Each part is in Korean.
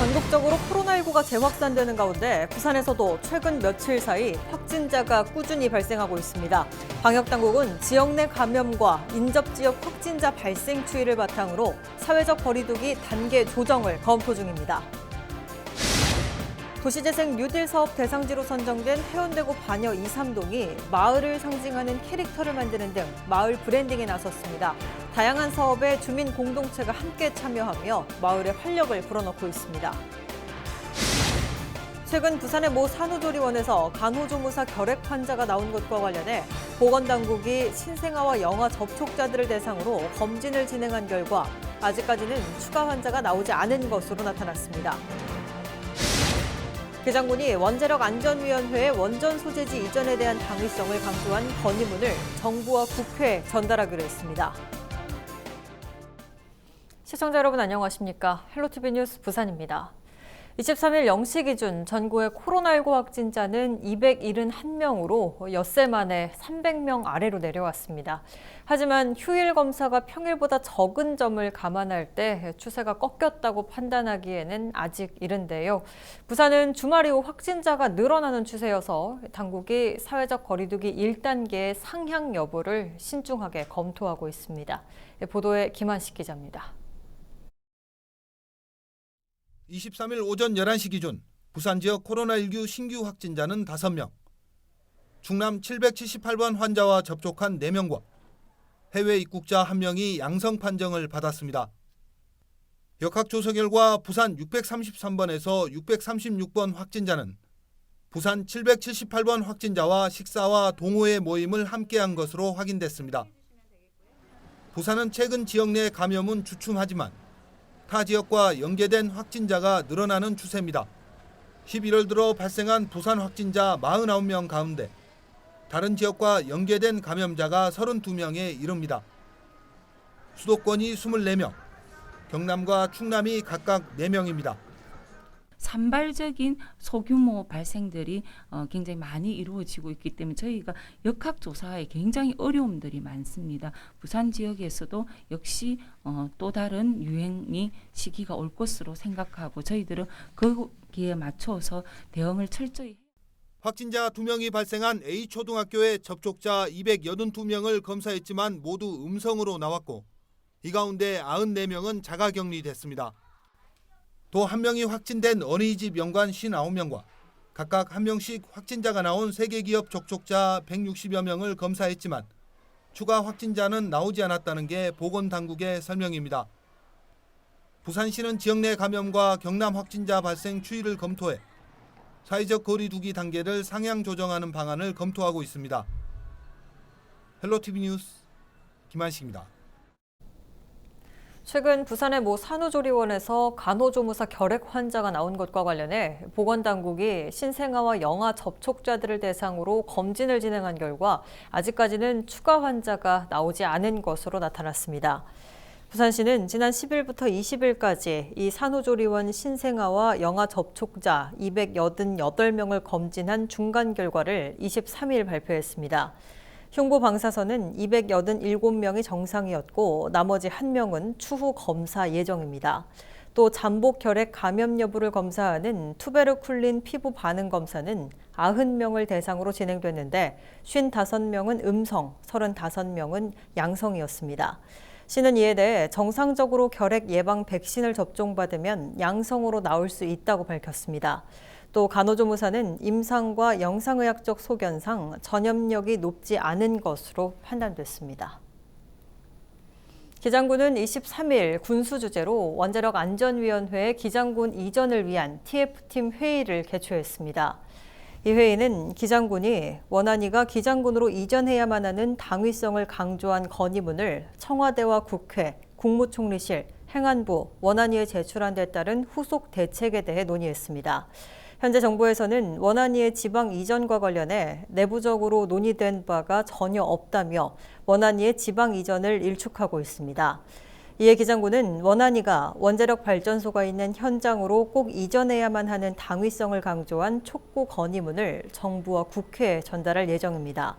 전국적으로 코로나19가 재확산되는 가운데 부산에서도 최근 며칠 사이 확진자가 꾸준히 발생하고 있습니다. 방역당국은 지역 내 감염과 인접지역 확진자 발생 추이를 바탕으로 사회적 거리두기 단계 조정을 검토 중입니다. 도시재생 뉴딜 사업 대상지로 선정된 해운대구 반여 2, 3동이 마을을 상징하는 캐릭터를 만드는 등 마을 브랜딩에 나섰습니다. 다양한 사업에 주민 공동체가 함께 참여하며 마을에 활력을 불어넣고 있습니다. 최근 부산의 모 산후조리원에서 간호조무사 결핵 환자가 나온 것과 관련해 보건당국이 신생아와 영아 접촉자들을 대상으로 검진을 진행한 결과 아직까지는 추가 환자가 나오지 않은 것으로 나타났습니다. 기장군이 원자력안전위원회에 원전 소재지 이전에 대한 당위성을 강조한 건의문을 정부와 국회에 전달하기로 했습니다. 시청자 여러분 안녕하십니까? 헬로티비 뉴스 부산입니다. 23일 0시 기준 전국의 코로나19 확진자는 271명으로 엿새 만에 300명 아래로 내려왔습니다. 하지만 휴일 검사가 평일보다 적은 점을 감안할 때 추세가 꺾였다고 판단하기에는 아직 이른데요. 부산은 주말 이후 확진자가 늘어나는 추세여서 당국이 사회적 거리두기 1단계의 상향 여부를 신중하게 검토하고 있습니다. 보도에 김한식 기자입니다. 23일 오전 11시 기준 부산 지역 코로나19 신규 확진자는 5명, 충남 778번 환자와 접촉한 4명과 해외 입국자 1명이 양성 판정을 받았습니다. 역학조사 결과 부산 633번에서 636번 확진자는 부산 778번 확진자와 식사와 동호회 모임을 함께한 것으로 확인됐습니다. 부산은 최근 지역 내 감염은 주춤하지만 타 지역과 연계된 확진자가 늘어나는 추세입니다. 11월 들어 발생한 부산 확진자 49명 가운데 다른 지역과 연계된 감염자가 32명에 이릅니다. 수도권이 24명, 경남과 충남이 각각 4명입니다. 산발적인 소규모 발생들이 굉장히 많이 이루어지고 있기 때문에 저희가 역학조사에 굉장히 어려움들이 많습니다. 부산 지역에서도 역시 또 다른 유행이 시기가 올 것으로 생각하고 저희들은 거기에 맞춰서 대응을 철저히 확진자 2명이 발생한 A초등학교의 접촉자 282명을 검사했지만 모두 음성으로 나왔고 이 가운데 94명은 자가격리됐습니다. 또 1명이 확진된 어린이집 연관 59명과 각각 1명씩 확진자가 나온 3개 기업 접촉자 160여 명을 검사했지만 추가 확진자는 나오지 않았다는 게 보건당국의 설명입니다. 부산시는 지역 내 감염과 경남 확진자 발생 추이를 검토해 사회적 거리두기 단계를 상향 조정하는 방안을 검토하고 있습니다. 헬로티비 뉴스 김한식입니다. 최근 부산의 모 산후조리원에서 간호조무사 결핵 환자가 나온 것과 관련해 보건당국이 신생아와 영아 접촉자들을 대상으로 검진을 진행한 결과 아직까지는 추가 환자가 나오지 않은 것으로 나타났습니다. 부산시는 지난 10일부터 20일까지 이 산후조리원 신생아와 영아 접촉자 288명을 검진한 중간 결과를 23일 발표했습니다. 흉부 방사선은 287명이 정상이었고 나머지 1명은 추후 검사 예정입니다. 또 잠복 결핵 감염 여부를 검사하는 투베르쿨린 피부 반응 검사는 90명을 대상으로 진행됐는데 55명은 음성, 35명은 양성이었습니다. 시는 이에 대해 정상적으로 결핵 예방 백신을 접종받으면 양성으로 나올 수 있다고 밝혔습니다. 또 간호조무사는 임상과 영상의학적 소견상 전염력이 높지 않은 것으로 판단됐습니다. 기장군은 23일 군수 주재로 원자력안전위원회에 기장군 이전을 위한 TF팀 회의를 개최했습니다. 이 회의는 기장군이 원안위가 기장군으로 이전해야만 하는 당위성을 강조한 건의문을 청와대와 국회, 국무총리실, 행안부, 원안위에 제출한 데 따른 후속 대책에 대해 논의했습니다. 현재 정부에서는 원안위의 지방 이전과 관련해 내부적으로 논의된 바가 전혀 없다며 원안위의 지방 이전을 일축하고 있습니다. 이에 기장군은 원안위가 원자력 발전소가 있는 현장으로 꼭 이전해야만 하는 당위성을 강조한 촉구 건의문을 정부와 국회에 전달할 예정입니다.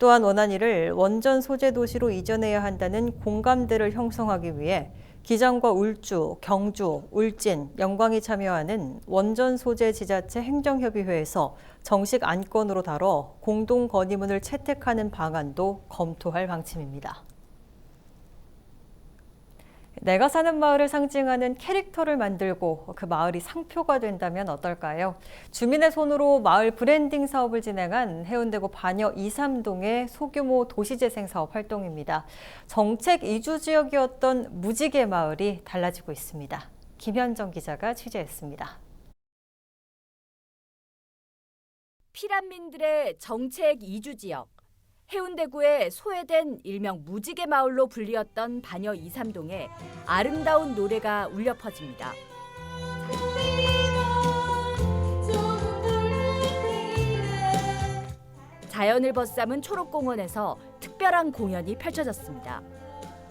또한 원안위를 원전 소재 도시로 이전해야 한다는 공감대를 형성하기 위해 기장과 울주, 경주, 울진, 영광이 참여하는 원전 소재 지자체 행정협의회에서 정식 안건으로 다뤄 공동 건의문을 채택하는 방안도 검토할 방침입니다. 내가 사는 마을을 상징하는 캐릭터를 만들고 그 마을이 상표가 된다면 어떨까요? 주민의 손으로 마을 브랜딩 사업을 진행한 해운대구 반여 2~3동의 소규모 도시재생 사업 활동입니다. 정책 이주 지역이었던 무지개 마을이 달라지고 있습니다. 김현정 기자가 취재했습니다. 피란민들의 정책 이주 지역. 해운대구의 소외된 일명 무지개 마을로 불리었던 반여 2~3동에 아름다운 노래가 울려 퍼집니다. 자연을 벗삼은 초록공원에서 특별한 공연이 펼쳐졌습니다.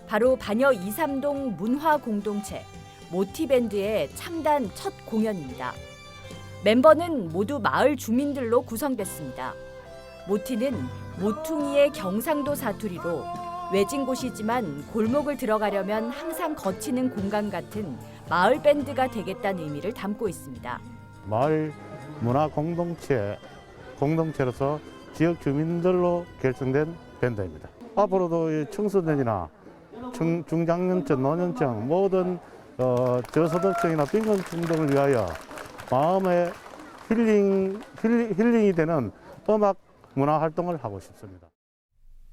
바로 반여 2~3동 문화 공동체 모티밴드의 창단 첫 공연입니다. 멤버는 모두 마을 주민들로 구성됐습니다. 모티는 모퉁이의 경상도 사투리로 외진 곳이지만 골목을 들어가려면 항상 거치는 공간 같은 마을 밴드가 되겠다는 의미를 담고 있습니다. 마을 문화 공동체로서 지역 주민들로 결성된 밴드입니다. 앞으로도 청소년이나 중장년층, 노년층 모든 저소득층이나 빈곤층 등을 위하여 마음의 힐링이 되는 음악 문화 활동을 하고 싶습니다.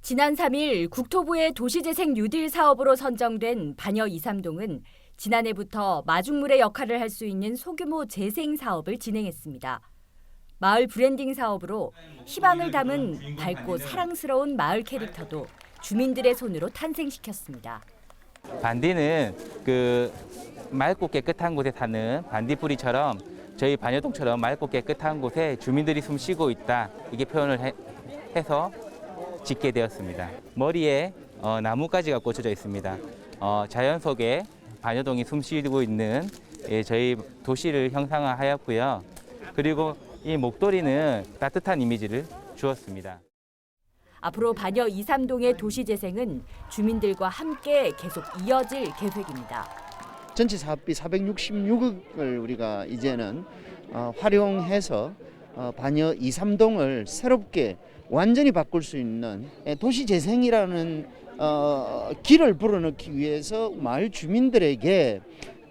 지난 3일 국토부의 도시재생 뉴딜 사업으로 선정된 반여 2~3동은 지난해부터 마중물의 역할을 할 수 있는 소규모 재생 사업을 진행했습니다. 마을 브랜딩 사업으로 희망을 담은 밝고 사랑스러운 마을 캐릭터도 주민들의 손으로 탄생시켰습니다. 반디는 맑고 깨끗한 곳에 사는 반디뿌리처럼 저희 반여동처럼 맑고 깨끗한 곳에 주민들이 숨 쉬고 있다, 이게 표현을 해서 짓게 되었습니다. 머리에 나뭇가지가 꽂혀져 있습니다. 자연 속에 반여동이 숨 쉬고 있는 저희 도시를 형상화하였고요. 그리고 이 목도리는 따뜻한 이미지를 주었습니다. 앞으로 반여 2~3동의 도시재생은 주민들과 함께 계속 이어질 계획입니다. 전체 사업비 466억을 우리가 이제는 활용해서 반여 2~3동을 새롭게 완전히 바꿀 수 있는 도시재생이라는 길을 불어넣기 위해서 마을 주민들에게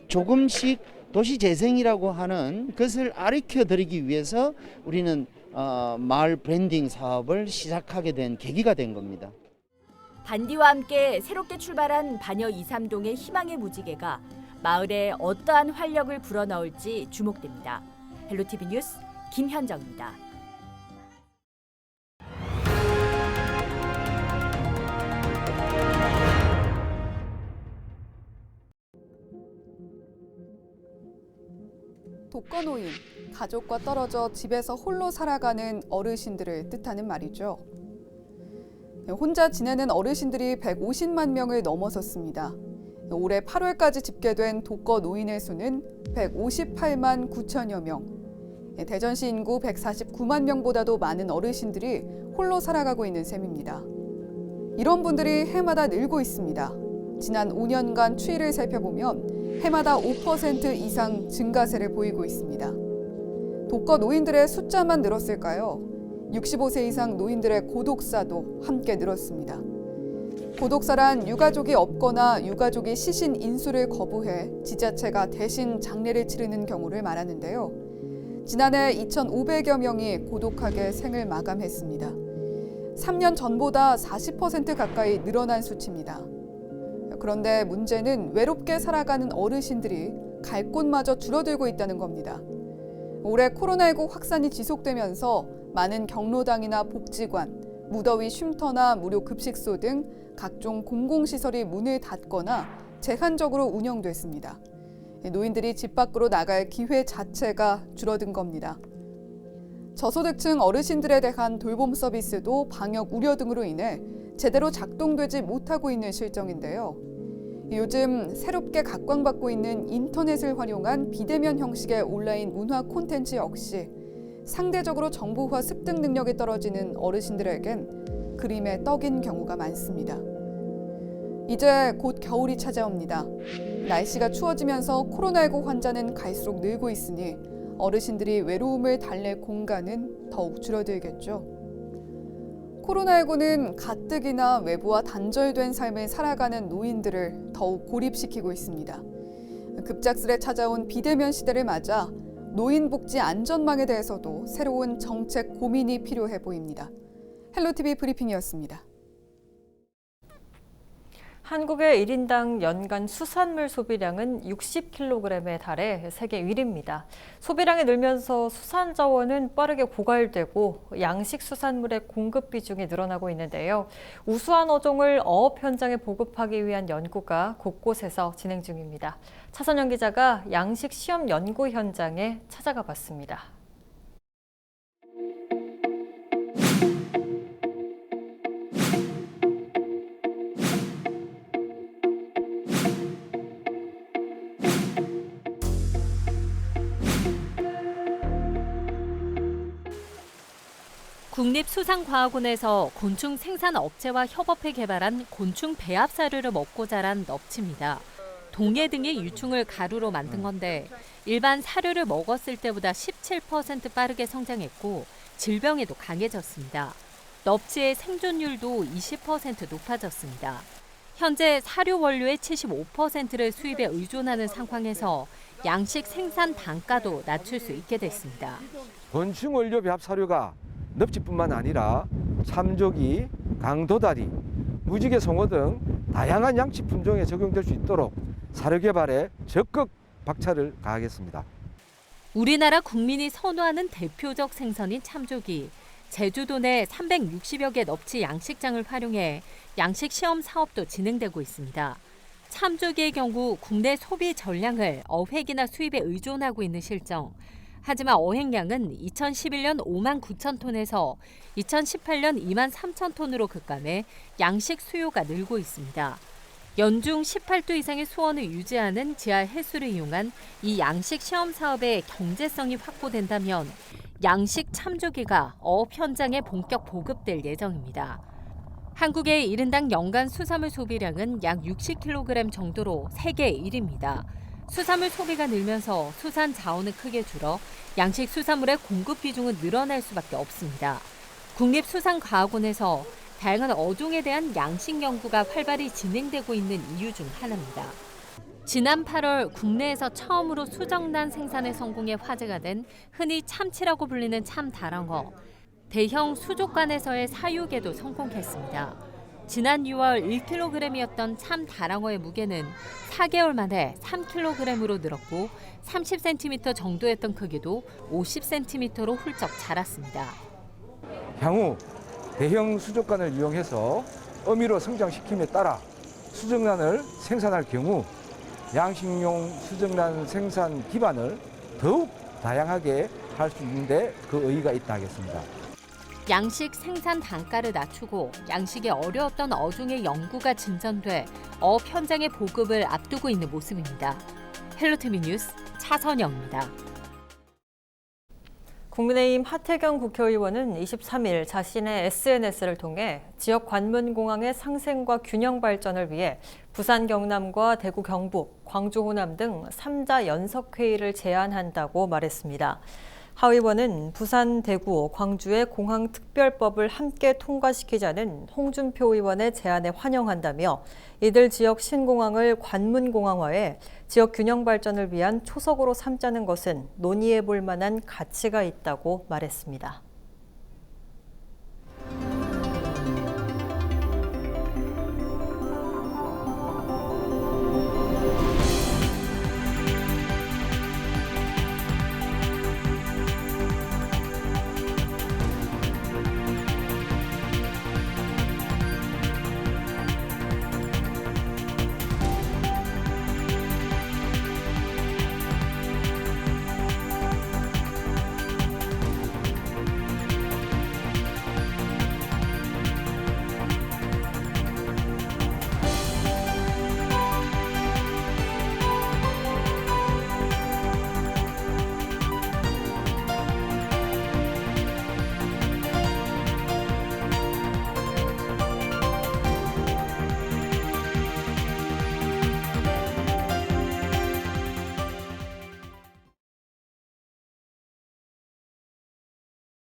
조금씩 도시재생이라고 하는 것을 가르쳐드리기 위해서 우리는 마을 브랜딩 사업을 시작하게 된 계기가 된 겁니다. 반디와 함께 새롭게 출발한 반여 2~3동의 희망의 무지개가 마을에 어떠한 활력을 불어넣을지 주목됩니다. 헬로티비 뉴스 김현정입니다. 독거노인, 가족과 떨어져 집에서 홀로 살아가는 어르신들을 뜻하는 말이죠. 혼자 지내는 어르신들이 150만 명을 넘어섰습니다. 올해 8월까지 집계된 독거노인의 수는 158만 9천여 명. 대전시 인구 149만 명보다도 많은 어르신들이 홀로 살아가고 있는 셈입니다. 이런 분들이 해마다 늘고 있습니다. 지난 5년간 추이를 살펴보면 해마다 5% 이상 증가세를 보이고 있습니다. 독거노인들의 숫자만 늘었을까요? 65세 이상 노인들의 고독사도 함께 늘었습니다. 고독사란 유가족이 없거나 유가족이 시신 인수를 거부해 지자체가 대신 장례를 치르는 경우를 말하는데요. 지난해 2,500여 명이 고독하게 생을 마감했습니다. 3년 전보다 40% 가까이 늘어난 수치입니다. 그런데 문제는 외롭게 살아가는 어르신들이 갈 곳마저 줄어들고 있다는 겁니다. 올해 코로나19 확산이 지속되면서 많은 경로당이나 복지관, 무더위 쉼터나 무료 급식소 등 각종 공공시설이 문을 닫거나 제한적으로 운영됐습니다. 노인들이 집 밖으로 나갈 기회 자체가 줄어든 겁니다. 저소득층 어르신들에 대한 돌봄 서비스도 방역 우려 등으로 인해 제대로 작동되지 못하고 있는 실정인데요. 요즘 새롭게 각광받고 있는 인터넷을 활용한 비대면 형식의 온라인 문화 콘텐츠 역시 상대적으로 정보화 습득 능력이 떨어지는 어르신들에겐 그림의 떡인 경우가 많습니다. 이제 곧 겨울이 찾아옵니다. 날씨가 추워지면서 코로나19 환자는 갈수록 늘고 있으니 어르신들이 외로움을 달랠 공간은 더욱 줄어들겠죠. 코로나19는 가뜩이나 외부와 단절된 삶을 살아가는 노인들을 더욱 고립시키고 있습니다. 급작스레 찾아온 비대면 시대를 맞아 노인복지 안전망에 대해서도 새로운 정책 고민이 필요해 보입니다. 헬로티비 브리핑이었습니다. 한국의 1인당 연간 수산물 소비량은 60kg에 달해 세계 1위입니다. 소비량이 늘면서 수산 자원은 빠르게 고갈되고 양식 수산물의 공급 비중이 늘어나고 있는데요. 우수한 어종을 어업 현장에 보급하기 위한 연구가 곳곳에서 진행 중입니다. 차선영 기자가 양식 시험 연구 현장에 찾아가 봤습니다. 국립수산과학원에서 곤충 생산 업체와 협업해 개발한 곤충 배합 사료를 먹고 자란 넙치입니다. 동해 등의 유충을 가루로 만든 건데 일반 사료를 먹었을 때보다 17% 빠르게 성장했고 질병에도 강해졌습니다. 넙치의 생존율도 20% 높아졌습니다. 현재 사료 원료의 75%를 수입에 의존하는 상황에서 양식 생산 단가도 낮출 수 있게 됐습니다. 곤충 원료 배합 사료가 넙치뿐만 아니라 참조기, 강도다리, 무지개 송어 등 다양한 양식 품종에 적용될 수 있도록 사료 개발에 적극 박차를 가하겠습니다. 우리나라 국민이 선호하는 대표적 생선인 참조기. 제주도 내 360여 개 넙치 양식장을 활용해 양식 시험 사업도 진행되고 있습니다. 참조기의 경우 국내 소비 전량을 어획이나 수입에 의존하고 있는 실정. 하지만 어획량은 2011년 5만 9천 톤에서 2018년 2만 3천 톤으로 급감해 양식 수요가 늘고 있습니다. 연중 18도 이상의 수온을 유지하는 지하 해수를 이용한 이 양식 시험 사업의 경제성이 확보된다면 양식 참조기가 어업 현장에 본격 보급될 예정입니다. 한국의 1인당 연간 수산물 소비량은 약 60kg 정도로 세계 1위입니다. 수산물 소비가 늘면서 수산 자원은 크게 줄어 양식 수산물의 공급 비중은 늘어날 수밖에 없습니다. 국립수산과학원에서 다양한 어종에 대한 양식 연구가 활발히 진행되고 있는 이유 중 하나입니다. 지난 8월 국내에서 처음으로 수정란 생산에 성공해 화제가 된 흔히 참치라고 불리는 참다랑어. 대형 수족관에서의 사육에도 성공했습니다. 지난 6월 1kg이었던 참다랑어의 무게는 4개월 만에 3kg으로 늘었고 30cm 정도였던 크기도 50cm로 훌쩍 자랐습니다. 향후 대형 수족관을 이용해서 어미로 성장시킴에 따라 수정란을 생산할 경우 양식용 수정란 생산 기반을 더욱 다양하게 할 수 있는데 그 의의가 있다 하겠습니다. 양식 생산 단가를 낮추고 양식이 어려웠던 어종의 연구가 진전돼 어업 현장의 보급을 앞두고 있는 모습입니다. 헬로티비 뉴스 차선영입니다. 국민의힘 하태경 국회의원은 23일 자신의 SNS를 통해 지역 관문공항의 상생과 균형 발전을 위해 부산 경남과 대구 경북, 광주 호남 등 3자 연석회의를 제안한다고 말했습니다. 하 의원은 부산, 대구, 광주의 공항특별법을 함께 통과시키자는 홍준표 의원의 제안에 환영한다며 이들 지역 신공항을 관문공항화해 지역 균형 발전을 위한 초석으로 삼자는 것은 논의해 볼 만한 가치가 있다고 말했습니다.